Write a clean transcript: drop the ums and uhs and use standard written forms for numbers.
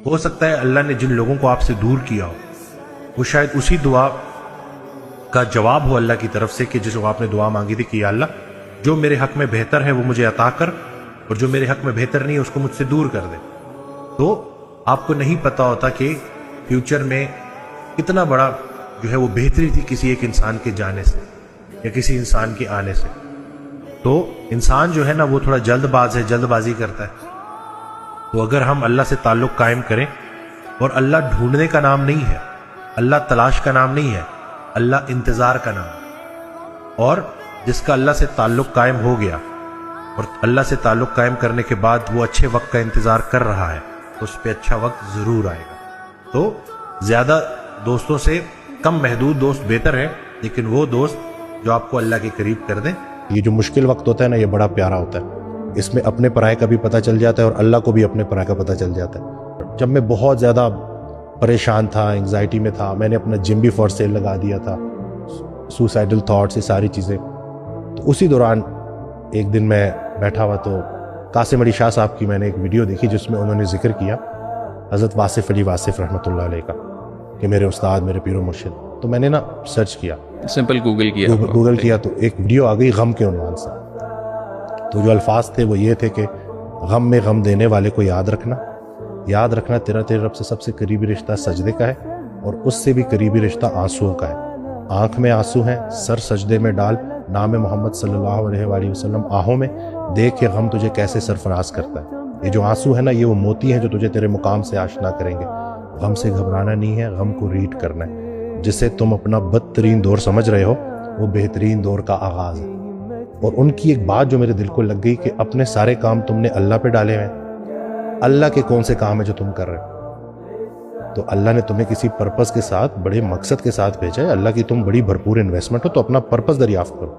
ہو سکتا ہے اللہ نے جن لوگوں کو آپ سے دور کیا ہو وہ شاید اسی دعا کا جواب ہو اللہ کی طرف سے کہ جس کو آپ نے دعا مانگی تھی کہ یا اللہ جو میرے حق میں بہتر ہے وہ مجھے عطا کر، اور جو میرے حق میں بہتر نہیں ہے اس کو مجھ سے دور کر دے۔ تو آپ کو نہیں پتا ہوتا کہ فیوچر میں کتنا بڑا جو ہے وہ بہتری تھی کسی ایک انسان کے جانے سے یا کسی انسان کے آنے سے۔ تو انسان جو ہے نا وہ تھوڑا جلد باز ہے، جلد بازی کرتا ہے۔ تو اگر ہم اللہ سے تعلق قائم کریں، اور اللہ ڈھونڈنے کا نام نہیں ہے، اللہ تلاش کا نام نہیں ہے، اللہ انتظار کا نام ہے۔ اور جس کا اللہ سے تعلق قائم ہو گیا اور اللہ سے تعلق قائم کرنے کے بعد وہ اچھے وقت کا انتظار کر رہا ہے، اس پہ اچھا وقت ضرور آئے گا۔ تو زیادہ دوستوں سے کم محدود دوست بہتر ہے، لیکن وہ دوست جو آپ کو اللہ کے قریب کر دیں۔ یہ جو مشکل وقت ہوتا ہے نا یہ بڑا پیارا ہوتا ہے، اس میں اپنے پرائے کا بھی پتہ چل جاتا ہے اور اللہ کو بھی اپنے پرائے کا پتہ چل جاتا ہے۔ جب میں بہت زیادہ پریشان تھا، انگزائٹی میں تھا، میں نے اپنا جم بھی فار سیل لگا دیا تھا، سوسائڈل تھاٹس، یہ ساری چیزیں۔ تو اسی دوران ایک دن میں بیٹھا ہوا تو قاسم علی شاہ صاحب کی میں نے ایک ویڈیو دیکھی جس میں انہوں نے ذکر کیا حضرت واصف علی واصف رحمۃ اللہ علیہ کا کہ میرے استاد، میرے پیر و مرشد۔ تو میں نے نا سرچ کیا، سمپل گوگل کیا تو ایک ویڈیو آ گئی غم کے عنوان سے۔ تو جو الفاظ تھے وہ یہ تھے کہ غم میں غم دینے والے کو یاد رکھنا تیرا تیرے رب سے سب سے قریبی رشتہ سجدے کا ہے، اور اس سے بھی قریبی رشتہ آنسوؤں کا ہے۔ آنکھ میں آنسو ہیں، سر سجدے میں ڈال، نام محمد صلی اللہ علیہ وآلہ وسلم آہوں میں، دیکھ کہ غم تجھے کیسے سرفراز کرتا ہے۔ یہ جو آنسو ہے نا یہ وہ موتی ہیں جو تجھے تیرے مقام سے آشنا کریں گے۔ غم سے گھبرانا نہیں ہے، غم کو ریڈ کرنا ہے۔ جسے تم اپنا بدترین دور سمجھ رہے ہو وہ بہترین دور کا آغاز ہے۔ اور ان کی ایک بات جو میرے دل کو لگ گئی کہ اپنے سارے کام تم نے اللہ پہ ڈالے ہیں، اللہ کے کون سے کام ہیں جو تم کر رہے ہو؟ تو اللہ نے تمہیں کسی پرپس کے ساتھ، بڑے مقصد کے ساتھ بھیجا ہے۔ اللہ کی تم بڑی بھرپور انویسٹمنٹ ہو، تو اپنا پرپس دریافت کرو۔